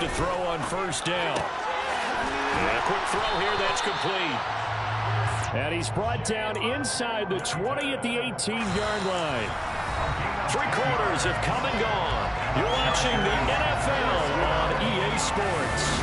to throw on first down. And a quick throw here, that's complete. And he's brought down inside the 20 at the 18-yard line. 3 quarters have come and gone. You're watching the NFL on EA Sports.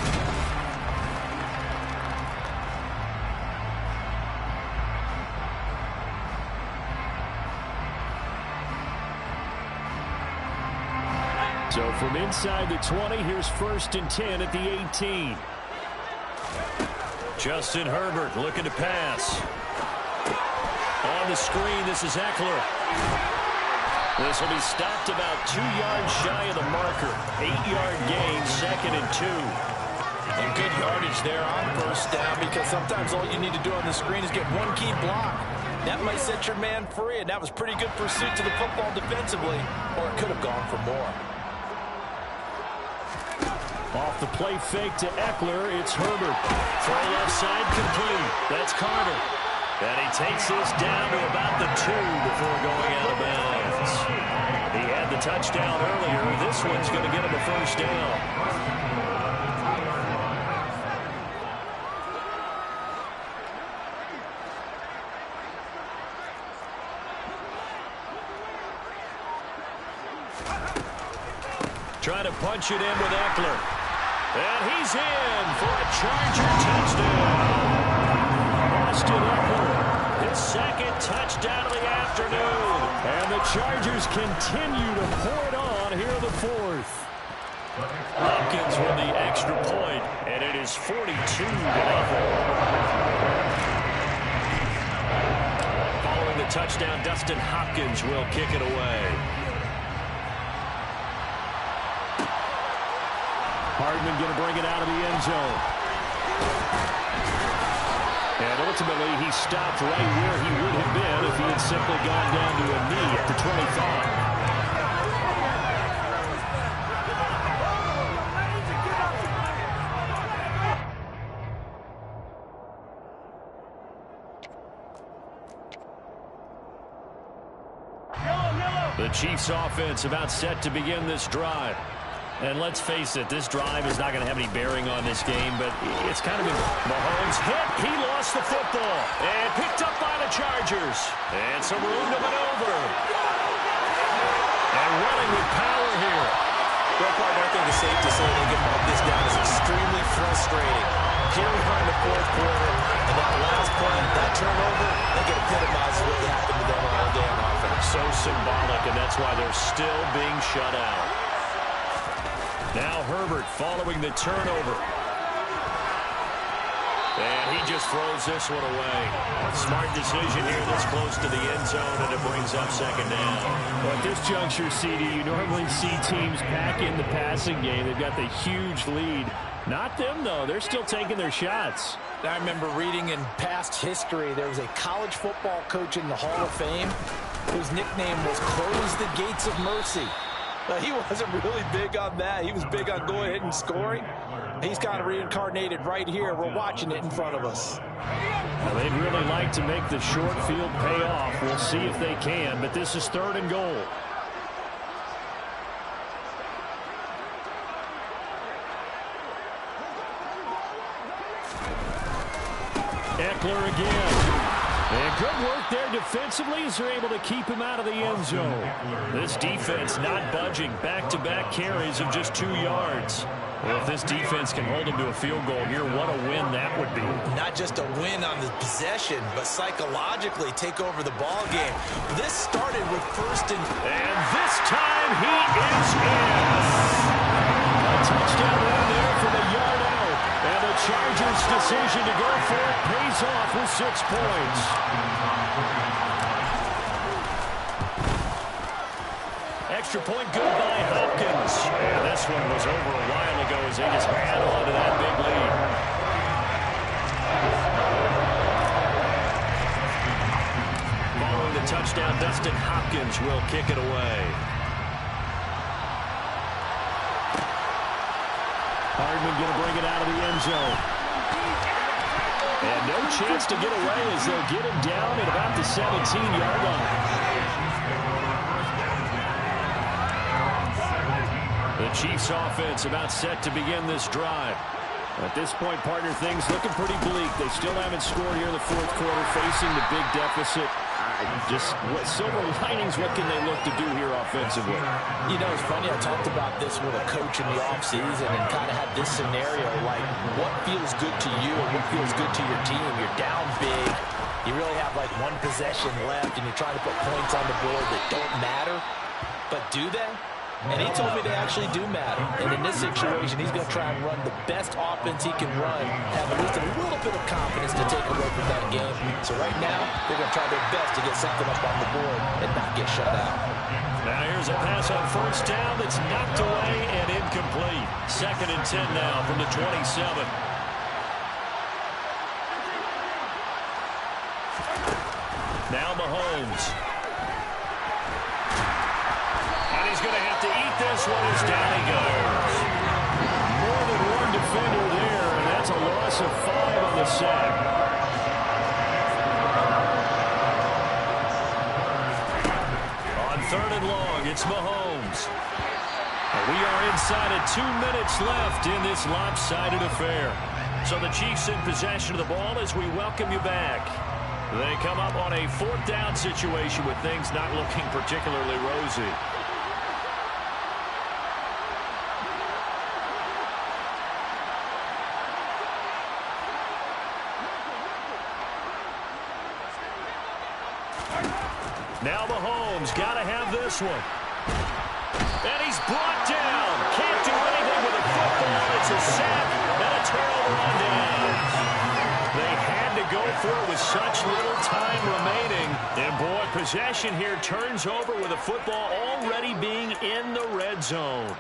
So from inside the 20, here's 1st and 10 at the 18. Justin Herbert looking to pass. On the screen, this is Eckler. This will be stopped about 2 yards shy of the marker. 8-yard gain, 2nd and 2. And good yardage there on first down, because sometimes all you need to do on the screen is get one key block. That might set your man free, and that was pretty good pursuit to the football defensively, or it could have gone for more. Off the play fake to Eckler, it's Herbert. Throw left side complete. That's Carter. And he takes this down to about the 2 before going out of bounds. He had the touchdown earlier. This one's going to get him a first down. Trying to punch it in with Eckler. And he's in for a Charger touchdown. Austin Eckler, his 2nd touchdown of the afternoon. And the Chargers continue to pour it on here in the 4th. Hopkins with the extra point, and it is 42-0. Following the touchdown, Dustin Hopkins will kick it away. Hardman going to bring it out of the end zone. And ultimately, he stopped right where he would have been if he had simply gone down to a knee at the 25. The Chiefs offense about set to begin this drive. And let's face it, this drive is not going to have any bearing on this game, but it's kind of been Mahomes hit. He lost the football and picked up by the Chargers. And some room to maneuver. And running with power here. Well, partner, I think it's safe to say they can mark this down as extremely frustrating. Here we are in the 4th quarter, and that last play, that turnover, they get epitomized what happened to them all day on offense. So symbolic, and that's why they're still being shut out. Now Herbert following the turnover. And he just throws this one away. Smart decision here this close to the end zone, and it brings up 2nd down. Well, at this juncture, CD, you normally see teams pack in the passing game. They've got the huge lead. Not them, though. They're still taking their shots. I remember reading in past history, there was a college football coach in the Hall of Fame whose nickname was Close the Gates of Mercy. He wasn't really big on that. He was big on going ahead and scoring. He's kind of reincarnated right here. We're watching it in front of us. Well, they'd really like to make the short field pay off. We'll see if they can, but this is 3rd and goal. Eckler again. And good work there defensively as they're able to keep him out of the end zone. This defense not budging. Back-to-back carries of just 2 yards. Well, if this defense can hold him to a field goal here, what a win that would be. Not just a win on the possession, but psychologically take over the ball game. This started with 1st and... And this time he is in. A touchdown run there from a yard out. And the Chargers' decision to go for it pays off with 6 points. Extra point good by Hopkins. And this one was over a while ago as they just ran on to that big lead. Following the touchdown, Dustin Hopkins will kick it away. Hardman going to bring it out of the end zone. And no chance to get away as they'll get him down at about the 17-yard line. The The Chiefs offense about set to begin this drive. At this point, partner, things looking pretty bleak. They still haven't scored here in the fourth quarter, facing the big deficit. Just what silver linings, what can they look to do here offensively? You know, it's funny, I talked about this with a coach in the offseason and kind of had this scenario, like what feels good to you and what feels good to your team. You're down big. You really have like one possession left and you're trying to put points on the board that don't matter. But do they? And he told me they actually do matter. And in this situation, he's going to try and run the best offense he can run, have at least a little bit of confidence to take away from that game. So right now, they're going to try their best to get something up on the board and not get shut out. Now here's a pass on first down that's knocked away and incomplete. 2nd and 10 now from the 27. Now Mahomes. He's going to have to eat this one as down he goes. More than one defender there, and that's a loss of 5 on the sack. On 3rd and long, it's Mahomes. We are inside of 2 minutes left in this lopsided affair. So the Chiefs in possession of the ball as we welcome you back. They come up on a 4th down situation with things not looking particularly rosy. Now Mahomes got to have this one. And he's brought down. Can't do anything with the football. It's a sack and a turnover on downs. They had to go for it with such little time remaining. And boy, possession here turns over with the football already being in the red zone.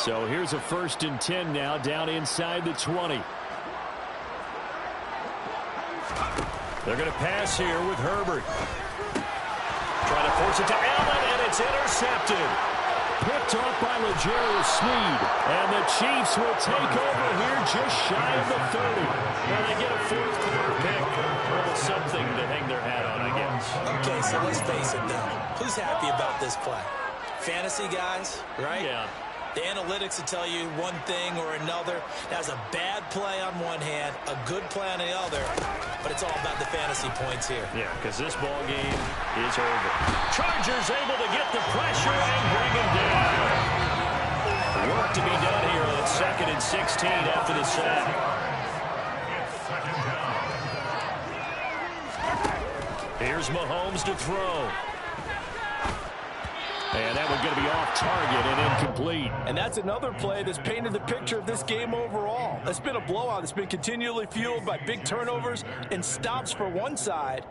So here's a 1st and 10 now down inside the 20. They're going to pass here with Herbert. Trying to force it to Allen, and it's intercepted. Picked off by L'Jarius Sneed. And the Chiefs will take over here just shy of the 30. Well, they get a 4th quarter pick. A little something to hang their hat on, I guess. Okay, so let's face it, though. Who's happy about this play? Fantasy guys, right? Yeah. The analytics will tell you one thing or another. That's a bad play on one hand, a good play on the other, but it's all about the fantasy points here. Yeah, because this ball game is over. Chargers able to get the pressure and bring him down. Work to be done here on 2nd and 16 after the sack. Here's Mahomes to throw. And that one's going to be off target and incomplete. And that's another play that's painted the picture of this game overall. It's been a blowout. It's been continually fueled by big turnovers and stops for one side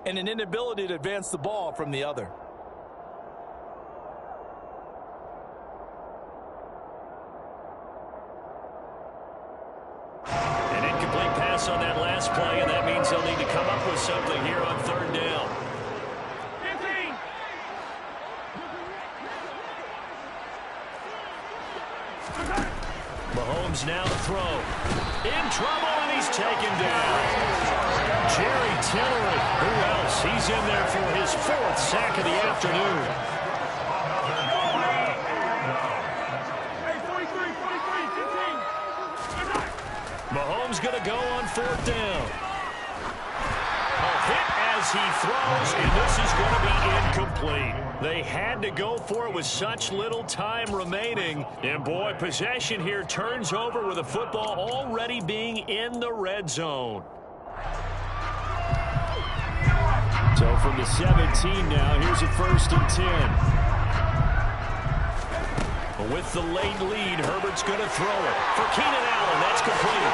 and an inability to advance the ball from the other. An incomplete pass on that last play, and that means they'll need to come up with something here on 3rd down. Mahomes now to throw. In trouble, and he's taken down. Jerry Tillery. Who else? He's in there for his 4th sack of the afternoon. Mahomes going to go on 4th down. A hit as he throws, and this is going to be incomplete. They had to go for it with such little time remaining. And boy, possession here turns over with the football already being in the red zone. So from the 17 now, here's a 1st and 10. With the late lead, Herbert's going to throw it. For Keenan Allen, that's complete.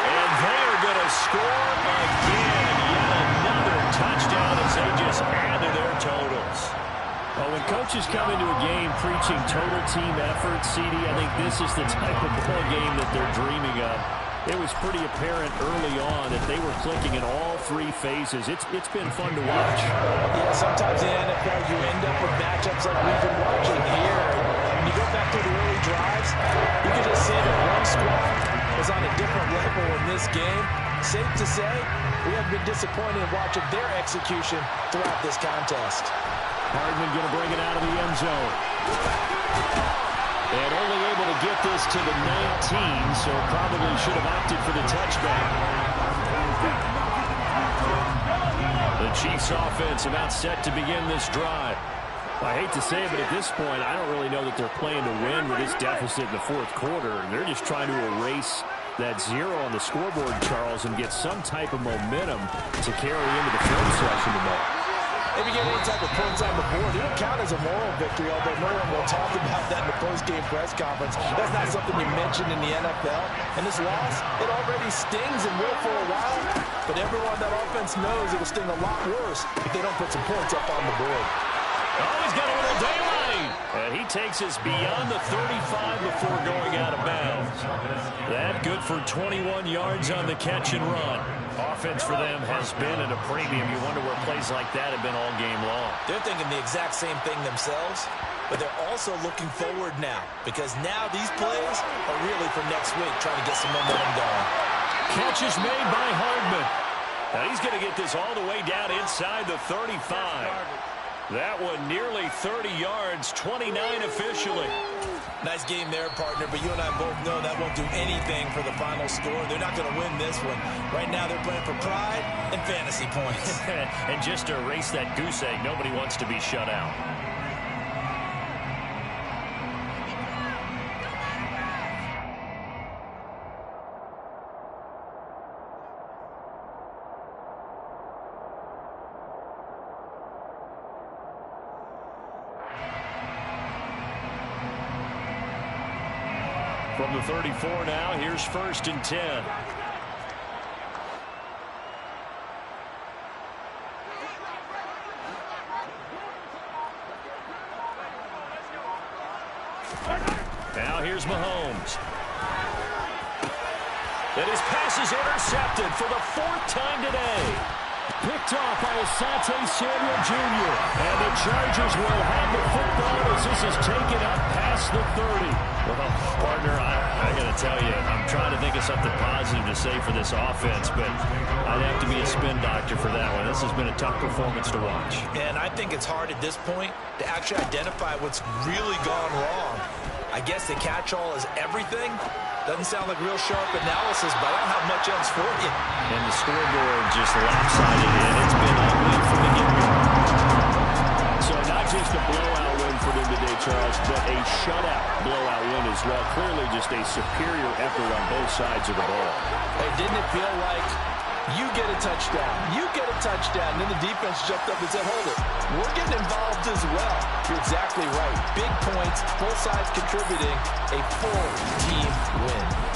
And they are going to score again. Yet another touchdown as they just add to their totals. Well, when coaches come into a game preaching total team effort, CD, I think this is the type of ball game that they're dreaming of. It was pretty apparent early on that they were clicking in all 3 phases. It's been fun to watch. Yeah, sometimes in the NFL you end up with matchups like we've been watching here. When you go back to the early drives, you can just see that one squad was on a different level in this game. Safe to say, we have been disappointed in watching their execution throughout this contest. Hardman going to bring it out of the end zone. And only able to get this to the 19, so probably should have opted for the touchback. The Chiefs offense about set to begin this drive. I hate to say it, but at this point, I don't really know that they're playing to win with this deficit in the fourth quarter. They're just trying to erase that zero on the scoreboard, Charles, and get some type of momentum to carry into the film session today. If you get any type of points on the board, it will count as a moral victory, although no one will talk about that in the post-game press conference. That's not something you mentioned in the NFL. And this loss, it already stings and will for a while, but everyone on that offense knows it will sting a lot worse if they don't put some points up on the board. Oh, he's got a little daylight. And he takes us beyond the 35 before going out of bounds. That good for 21 yards on the catch and run. Offense for them has been at a premium. You wonder where plays like that have been all game long. They're thinking the exact same thing themselves, but they're also looking forward now, because now these plays are really for next week, trying to get some momentum going. Catch is made by Hardman. Now he's going to get this all the way down inside the 35. That one nearly 30 yards, 29 officially. Nice game there, partner, but you and I both know that won't do anything for the final score. They're not going to win this one. Right now they're playing for pride and fantasy points. And just to erase that goose egg, nobody wants to be shut out. From the 34 now, here's 1st and 10. Now here's Mahomes. And his pass is intercepted for the 4th time today. Picked off by Asante Samuel Jr. And the Chargers will have the football as this is taken up past the 30. Well, partner, I got to tell you, I'm trying to think of something positive to say for this offense, but I'd have to be a spin doctor for that one. This has been a tough performance to watch. And I think it's hard at this point to actually identify what's really gone wrong. I guess the catch-all is everything. Doesn't sound like real sharp analysis, but I don't have much else for you. And the scoreboard just lopsided in. It's been ugly from the get-go. So not just a blowout win for them today, Charles, but a shutout blowout win as well. Clearly just a superior effort on both sides of the ball. Hey, didn't it feel like you get a touchdown, you get a touchdown, and then the defense jumped up and said, hold it, we're getting involved as well. You're exactly right. Big points, both sides contributing, a full team win.